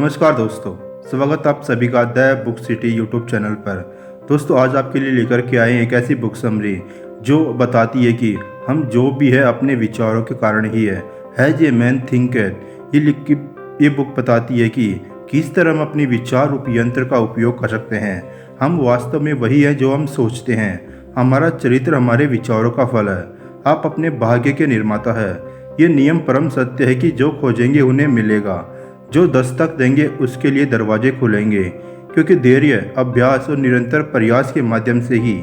नमस्कार दोस्तों, स्वागत आप सभी का the book city YouTube channel पर। दोस्तों आज आपके लिए लेकर के आए हैं एक ऐसी बुक समरी जो बताती है कि हम जो भी है अपने विचारों के कारण ही है। हैज ए मैन थिंकड, ये बुक बताती है कि किस तरह हम अपने विचार रूप यंत्र का उपयोग कर सकते हैं। हम वास्तव में वही है जो हम सोचते हैं। हमारा चरित्र हमारे विचारों का फल है। आप अपने भाग्य के निर्माता है। ये नियम परम सत्य है कि जो खोजेंगे उन्हें मिलेगा, जो दस्तक देंगे उसके लिए दरवाजे खुलेंगे, क्योंकि धैर्य, अभ्यास और निरंतर प्रयास के माध्यम से ही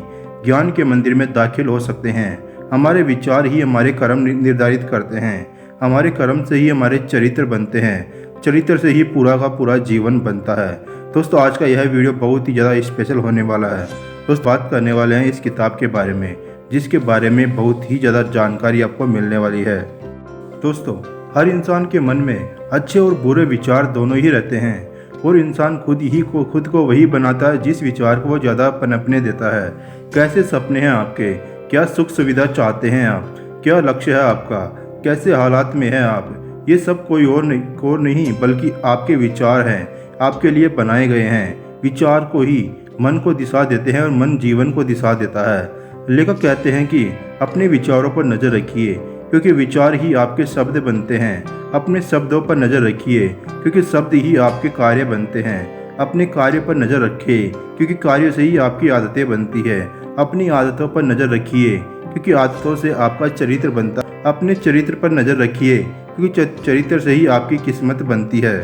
ज्ञान के मंदिर में दाखिल हो सकते हैं। हमारे विचार ही हमारे कर्म निर्धारित करते हैं। हमारे कर्म से ही हमारे चरित्र बनते हैं। चरित्र से ही पूरा का पूरा जीवन बनता है। दोस्तों आज का यह वीडियो बहुत ही ज़्यादा स्पेशल होने वाला है। दोस्त बात करने वाले हैं इस किताब के बारे में, जिसके बारे में बहुत ही ज़्यादा जानकारी आपको मिलने वाली है। दोस्तों हर इंसान के मन में अच्छे और बुरे विचार दोनों ही रहते हैं, और इंसान खुद को वही बनाता है जिस विचार को वो ज़्यादा पनपने देता है। कैसे सपने हैं आपके, क्या सुख सुविधा चाहते हैं आप, क्या लक्ष्य है आपका, कैसे हालात में हैं आप, ये सब कोई और नहीं बल्कि आपके विचार हैं। आपके लिए बनाए गए हैं। विचार को ही मन को दिशा देते हैं और मन जीवन को दिशा देता है। लेखक कहते हैं कि अपने विचारों पर नज़र रखिए, क्योंकि विचार ही आपके शब्द बनते हैं। अपने शब्दों पर नज़र रखिए, क्योंकि शब्द ही आपके कार्य बनते हैं। अपने कार्य पर नज़र रखिए, क्योंकि कार्य से ही आपकी आदतें बनती है। अपनी आदतों पर नज़र रखिए, क्योंकि आदतों से आपका चरित्र बनता है। अपने चरित्र पर नज़र रखिए, क्योंकि चरित्र से ही आपकी किस्मत बनती है।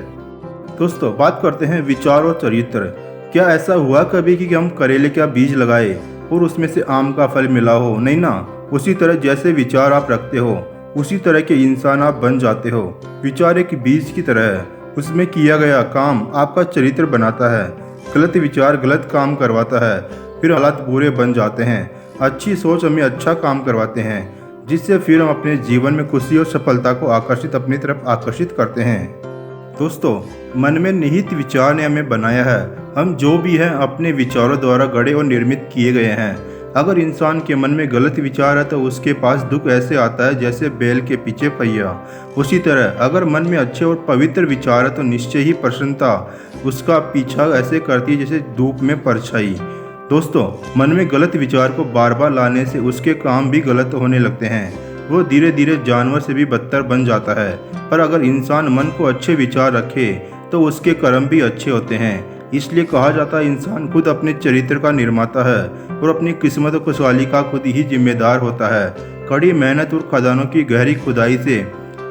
दोस्तों बात करते हैं विचार और चरित्र। क्या ऐसा हुआ कभी कि हम करेले का बीज लगाए और उसमें से आम का फल मिला हो? नहीं ना। उसी तरह जैसे विचार आप रखते हो उसी तरह के इंसान आप बन जाते हो। विचार एक बीज की तरह है, उसमें किया गया काम आपका चरित्र बनाता है। गलत विचार गलत काम करवाता है, फिर हालात बुरे बन जाते हैं। अच्छी सोच हमें अच्छा काम करवाते हैं, जिससे फिर हम अपने जीवन में खुशी और सफलता को अपनी तरफ आकर्षित करते हैं। दोस्तों मन में निहित विचार ने हमें बनाया है। हम जो भी हैं अपने विचारों द्वारा गढ़े और निर्मित किए गए हैं। अगर इंसान के मन में गलत विचार है तो उसके पास दुख ऐसे आता है जैसे बैल के पीछे पहिया। उसी तरह अगर मन में अच्छे और पवित्र विचार है तो निश्चय ही प्रसन्नता उसका पीछा ऐसे करती है जैसे धूप में परछाई। दोस्तों मन में गलत विचार को बार बार लाने से उसके काम भी गलत होने लगते हैं। वो धीरे धीरे जानवर से भी बदतर बन जाता है। पर अगर इंसान मन को अच्छे विचार रखे तो उसके कर्म भी अच्छे होते हैं। इसलिए कहा जाता है इंसान खुद अपने चरित्र का निर्माता है और अपनी किस्मत और खुशहाली का खुद ही जिम्मेदार होता है। कड़ी मेहनत और खदानों की गहरी खुदाई से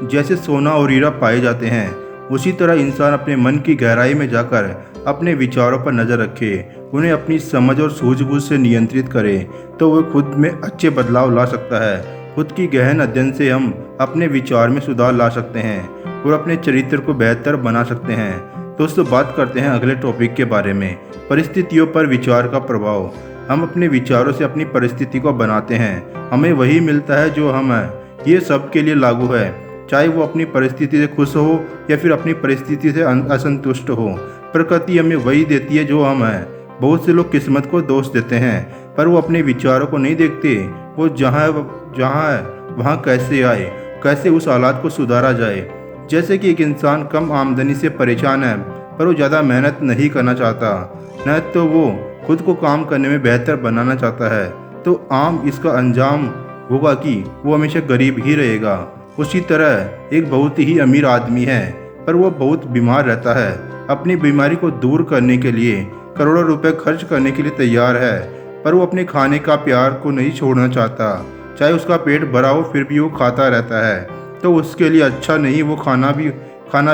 जैसे सोना और हीरा पाए जाते हैं, उसी तरह इंसान अपने मन की गहराई में जाकर अपने विचारों पर नज़र रखे, उन्हें अपनी समझ और सूझबूझ से नियंत्रित करे, तो वह खुद में अच्छे बदलाव ला सकता है। खुद की गहन अध्ययन से हम अपने विचार में सुधार ला सकते हैं और अपने चरित्र को बेहतर बना सकते हैं। दोस्तों बात करते हैं अगले टॉपिक के बारे में, परिस्थितियों पर विचार का प्रभाव। हम अपने विचारों से अपनी परिस्थिति को बनाते हैं। हमें वही मिलता है जो हम हैं। ये सबके लिए लागू है, चाहे वो अपनी परिस्थिति से खुश हो या फिर अपनी परिस्थिति से असंतुष्ट हो। प्रकृति हमें वही देती है जो हम हैं। बहुत से लोग किस्मत को दोष देते हैं, पर वो अपने विचारों को नहीं देखते। वो जहाँ है वहाँ कैसे आए, कैसे उस हालात को सुधारा जाए। जैसे कि एक इंसान कम आमदनी से परेशान है, पर वो ज़्यादा मेहनत नहीं करना चाहता, न तो वो खुद को काम करने में बेहतर बनाना चाहता है, तो आम इसका अंजाम होगा कि वो हमेशा गरीब ही रहेगा। उसी तरह एक बहुत ही अमीर आदमी है, पर वो बहुत बीमार रहता है। अपनी बीमारी को दूर करने के लिए करोड़ों रुपए खर्च करने के लिए तैयार है, पर वो अपने खाने का प्यार को नहीं छोड़ना चाहता। चाहे उसका पेट भरा हो फिर भी वो खाता रहता है, तो उसके लिए अच्छा नहीं वो खाना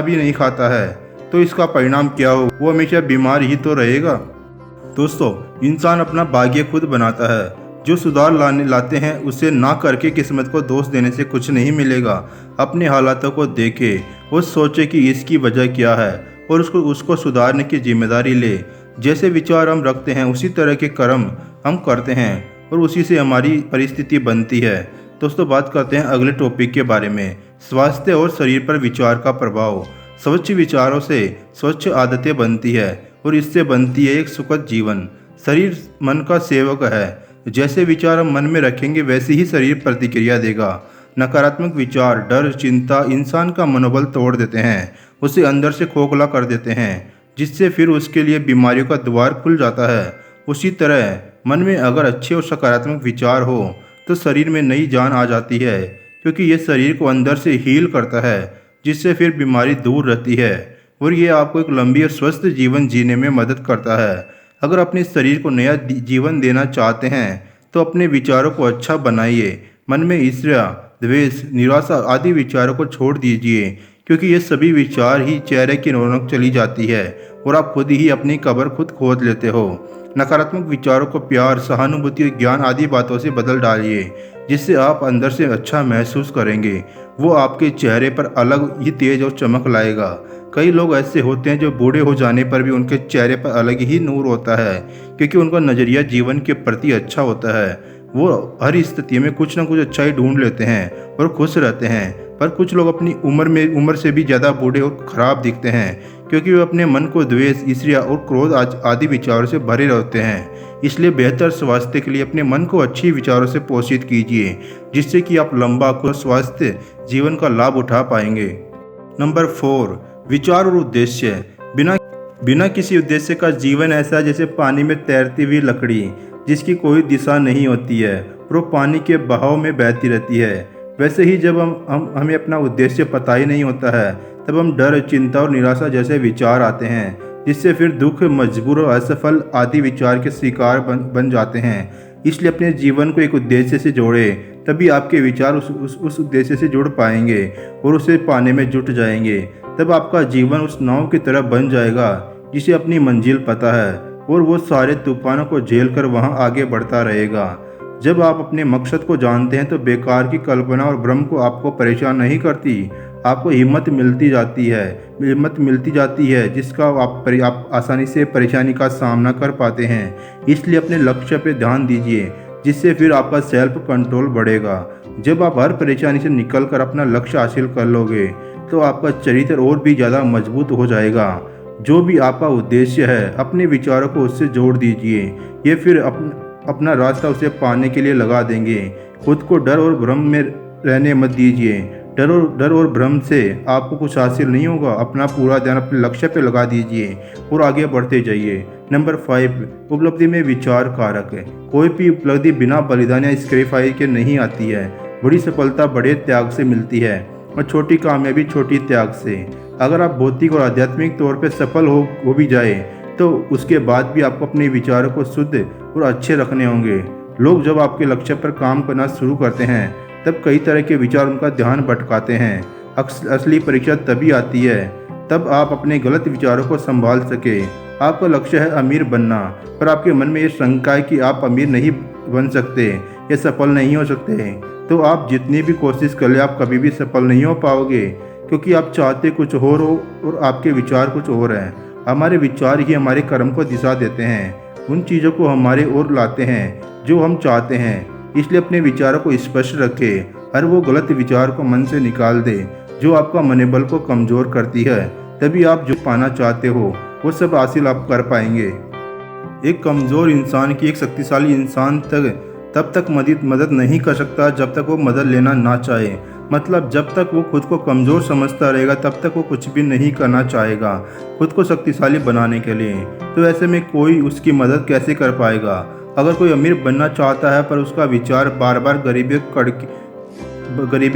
भी नहीं खाता है। तो इसका परिणाम क्या हो? वो हमेशा बीमार ही तो रहेगा। दोस्तों इंसान अपना भाग्य खुद बनाता है। जो सुधार लाते हैं उसे ना करके किस्मत को दोष देने से कुछ नहीं मिलेगा। अपने हालातों को देखे और सोचे कि इसकी वजह क्या है और उसको सुधारने की जिम्मेदारी ले। जैसे विचार हम रखते हैं उसी तरह के कर्म हम करते हैं और उसी से हमारी परिस्थिति बनती है। दोस्तों बात करते हैं अगले टॉपिक के बारे में, स्वास्थ्य और शरीर पर विचार का प्रभाव। स्वच्छ विचारों से स्वच्छ आदतें बनती है और इससे बनती है एक सुखद जीवन। शरीर मन का सेवक है। जैसे विचार हम मन में रखेंगे वैसे ही शरीर प्रतिक्रिया देगा। नकारात्मक विचार, डर, चिंता इंसान का मनोबल तोड़ देते हैं, उसे अंदर से खोखला कर देते हैं, जिससे फिर उसके लिए बीमारियों का द्वार खुल जाता है। उसी तरह मन में अगर अच्छे और सकारात्मक विचार हो तो शरीर में नई जान आ जाती है, क्योंकि ये शरीर को अंदर से हील करता है, जिससे फिर बीमारी दूर रहती है और ये आपको एक लंबी और स्वस्थ जीवन जीने में मदद करता है। अगर अपने शरीर को नया जीवन देना चाहते हैं तो अपने विचारों को अच्छा बनाइए। मन में ईर्ष्या, द्वेष, निराशा आदि विचारों को छोड़ दीजिए, क्योंकि ये सभी विचार ही चेहरे की रौनक चली जाती है और आप खुद ही अपनी कब्र खुद खोद लेते हो। नकारात्मक विचारों को प्यार, सहानुभूति और ज्ञान आदि बातों से बदल डालिए, जिससे आप अंदर से अच्छा महसूस करेंगे। वो आपके चेहरे पर अलग ही तेज और चमक लाएगा। कई लोग ऐसे होते हैं जो बूढ़े हो जाने पर भी उनके चेहरे पर अलग ही नूर होता है, क्योंकि उनका नज़रिया जीवन के प्रति अच्छा होता है। वो हर स्थिति में कुछ ना कुछ अच्छाई ढूंढ लेते हैं और खुश रहते हैं। पर कुछ लोग अपनी उम्र से भी ज़्यादा बूढ़े और खराब दिखते हैं, क्योंकि वे अपने मन को द्वेष, ईर्ष्या और क्रोध आदि विचारों से भरे रहते हैं। इसलिए बेहतर स्वास्थ्य के लिए अपने मन को अच्छी विचारों से पोषित कीजिए, जिससे कि आप लंबा और स्वस्थ जीवन का लाभ उठा पाएंगे। नंबर 4, विचार और उद्देश्य। बिना किसी उद्देश्य का जीवन ऐसा है जैसे पानी में तैरती हुई लकड़ी, जिसकी कोई दिशा नहीं होती है और वो पानी के बहाव में बहती रहती है। वैसे ही जब हमें अपना उद्देश्य पता ही नहीं होता है, तब हम डर, चिंता और निराशा जैसे विचार आते हैं, जिससे फिर दुख, मजबूर और असफल आदि विचार के शिकार बन जाते हैं। इसलिए अपने जीवन को एक उद्देश्य से जोड़ें, तभी आपके विचार उस उद्देश्य से जुड़ पाएंगे और उसे पाने में जुट जाएंगे। तब आपका जीवन उस नाव की तरह बन जाएगा जिसे अपनी मंजिल पता है, और वो सारे तूफानों को झेल कर वहाँ आगे बढ़ता रहेगा। जब आप अपने मकसद को जानते हैं तो बेकार की कल्पना और भ्रम को आपको परेशान नहीं करती। आपको हिम्मत मिलती जाती है जिसका आप आसानी से परेशानी का सामना कर पाते हैं। इसलिए अपने लक्ष्य पर ध्यान दीजिए, जिससे फिर आपका सेल्फ कंट्रोल बढ़ेगा। जब आप हर परेशानी से निकल कर अपना लक्ष्य हासिल कर लोगे तो आपका चरित्र और भी ज़्यादा मजबूत हो जाएगा। जो भी आपका उद्देश्य है, अपने विचारों को उससे जोड़ दीजिए। ये फिर अपना रास्ता उसे पाने के लिए लगा देंगे। खुद को डर और भ्रम में रहने मत दीजिए। डर और भ्रम से आपको कुछ हासिल नहीं होगा। अपना पूरा ध्यान अपने लक्ष्य पे लगा दीजिए और आगे बढ़ते जाइए। नंबर 5, उपलब्धि में विचार कारक है। कोई भी उपलब्धि बिना बलिदान या सेक्रीफाइस के नहीं आती है। बड़ी सफलता बड़े त्याग से मिलती है और छोटी कामयाबी छोटी त्याग से। अगर आप भौतिक और आध्यात्मिक तौर पर सफल हो भी जाए तो उसके बाद भी आपको अपने विचारों को शुद्ध और अच्छे रखने होंगे। लोग जब आपके लक्ष्य पर काम करना शुरू करते हैं तब कई तरह के विचार उनका ध्यान भटकाते हैं। असली परीक्षा तभी आती है तब आप अपने गलत विचारों को संभाल सके। आपका लक्ष्य है अमीर बनना, पर आपके मन में ये शंका है कि आप अमीर नहीं बन सकते या सफल नहीं हो सकते, तो आप जितनी भी कोशिश कर ले आप कभी भी सफल नहीं हो पाओगे, क्योंकि आप चाहते कुछ और हो और आपके विचार कुछ और हैं। हमारे विचार ही हमारे कर्म को दिशा देते हैं, उन चीज़ों को हमारे ओर लाते हैं जो हम चाहते हैं। इसलिए अपने विचारों को स्पष्ट रखें। हर वो गलत विचार को मन से निकाल दे जो आपका मनोबल को कमज़ोर करती है। तभी आप जो पाना चाहते हो वो सब हासिल आप कर पाएंगे। एक कमज़ोर इंसान की एक शक्तिशाली इंसान तब तक मदद नहीं कर सकता जब तक वो मदद लेना ना चाहे। मतलब जब तक वो खुद को कमज़ोर समझता रहेगा तब तक वो कुछ भी नहीं करना चाहेगा खुद को शक्तिशाली बनाने के लिए। तो ऐसे में कोई उसकी मदद कैसे कर पाएगा? अगर कोई अमीर बनना चाहता है पर उसका विचार बार बार गरीबी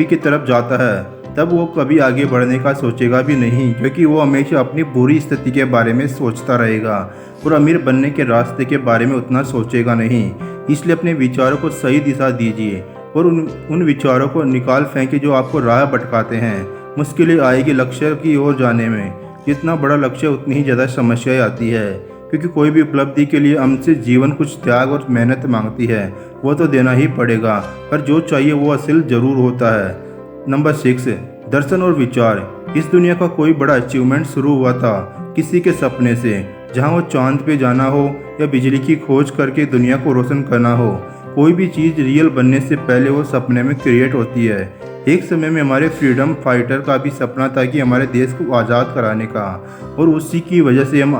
की तरफ जाता है, तब वो कभी आगे बढ़ने का सोचेगा भी नहीं, क्योंकि वो हमेशा अपनी बुरी स्थिति के बारे में सोचता रहेगा और अमीर बनने के रास्ते के बारे में उतना सोचेगा नहीं। इसलिए अपने विचारों को सही दिशा दीजिए और उन विचारों को निकाल फेंके जो आपको राह भटकाते हैं। मुश्किलें आएगी लक्ष्य की ओर जाने में। जितना बड़ा लक्ष्य उतनी ही ज़्यादा समस्याएं आती है, क्योंकि कोई भी उपलब्धि के लिए हमसे जीवन कुछ त्याग और मेहनत मांगती है। वो तो देना ही पड़ेगा, पर जो चाहिए वो असल जरूर होता है। नंबर 6, दर्शन और विचार। इस दुनिया का कोई बड़ा अचीवमेंट शुरू हुआ था किसी के सपने से, जहाँ वो चांद पे जाना हो या बिजली की खोज करके दुनिया को रोशन करना हो। कोई भी चीज़ रियल बनने से पहले वो सपने में क्रिएट होती है। एक समय में हमारे फ्रीडम फाइटर का भी सपना था कि हमारे देश को आज़ाद कराने का, और उसी की वजह से हम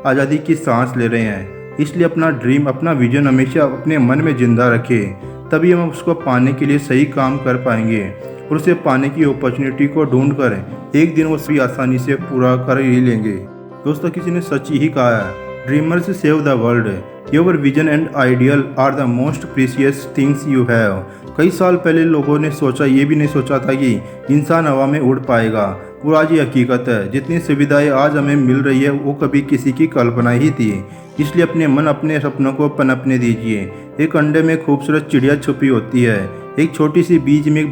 आज़ादी की सांस ले रहे हैं। इसलिए अपना ड्रीम, अपना विजन हमेशा अपने मन में जिंदा रखें, तभी हम उसको पाने के लिए सही काम कर पाएंगे। और उसे पाने की अपॉर्चुनिटी को ढूंढ कर एक दिन वो भी आसानी से पूरा कर ही लेंगे। दोस्तों, किसी ने सच ही कहा है, dreamers save the world, your vision and ideal are the most precious things you have. कई साल पहले लोगों ने ये भी नहीं सोचा था कि इंसान हवा में उड़ पाएगा, और आज ये हकीकत है। जितनी सुविधाएं आज हमें मिल रही है वो कभी किसी की कल्पना ही थी। इसलिए अपने मन, अपने सपनों को पनपने दीजिए। एक अंडे में खूबसूरत चिड़िया छुपी होती है, एक छोटी सी बीज में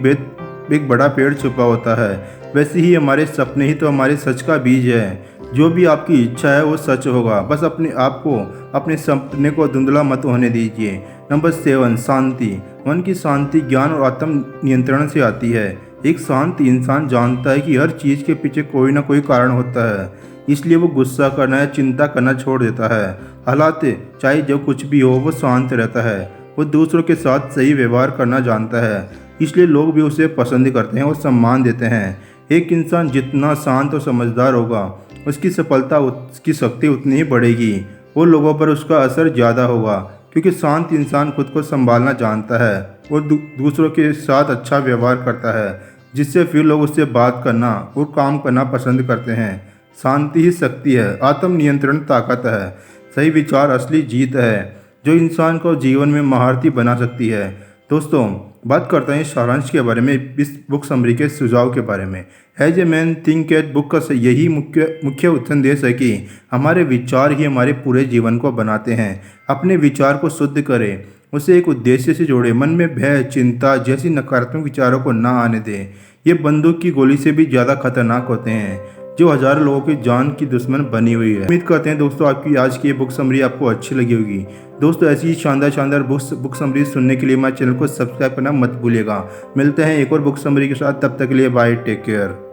एक बड़ा पेड़ छुपा होता है। वैसे ही हमारे सपने ही तो हमारे सच का बीज है। जो भी आपकी इच्छा है वो सच होगा, बस अपने आप को, अपने सपने को धुंधला मत होने दीजिए। नंबर 7, शांति। मन की शांति ज्ञान और आत्म नियंत्रण से आती है। एक शांत इंसान जानता है कि हर चीज़ के पीछे कोई ना कोई कारण होता है, इसलिए वो गुस्सा करना या चिंता करना छोड़ देता है। हालात चाहे जो कुछ भी हो, वो शांत रहता है। वो दूसरों के साथ सही व्यवहार करना जानता है, इसलिए लोग भी उसे पसंद करते हैं और सम्मान देते हैं। एक इंसान जितना शांत और समझदार होगा, उसकी सफलता, उसकी शक्ति उतनी ही बढ़ेगी और लोगों पर उसका असर ज़्यादा होगा, क्योंकि शांत इंसान खुद को संभालना जानता है और दूसरों के साथ अच्छा व्यवहार करता है, जिससे फिर लोग उससे बात करना और काम करना पसंद करते हैं। शांति ही शक्ति है, आत्म नियंत्रण ताकत है, सही विचार असली जीत है, जो इंसान को जीवन में महारथी बना सकती है। दोस्तों, बात करते हैं सारांश के बारे में, इस बुक समरी के सुझाव के बारे में। As a man thinketh book का यही मुख्य संदेश है कि हमारे विचार ही हमारे पूरे जीवन को बनाते हैं। अपने विचार को शुद्ध करें, उसे एक उद्देश्य से जोड़ें। मन में भय, चिंता जैसी नकारात्मक विचारों को ना आने दें। ये बंदूक की गोली से भी ज़्यादा खतरनाक होते हैं, जो हजारों लोगों की जान की दुश्मन बनी हुई है। उम्मीद करते हैं दोस्तों आपकी आज की ये बुक समरी आपको अच्छी लगी होगी। दोस्तों, ऐसी ही शानदार बुक समरी सुनने के लिए हमारे चैनल को सब्सक्राइब करना मत भूलिएगा। मिलते हैं एक और बुक समरी के साथ, तब तक के लिए बाय, टेक केयर।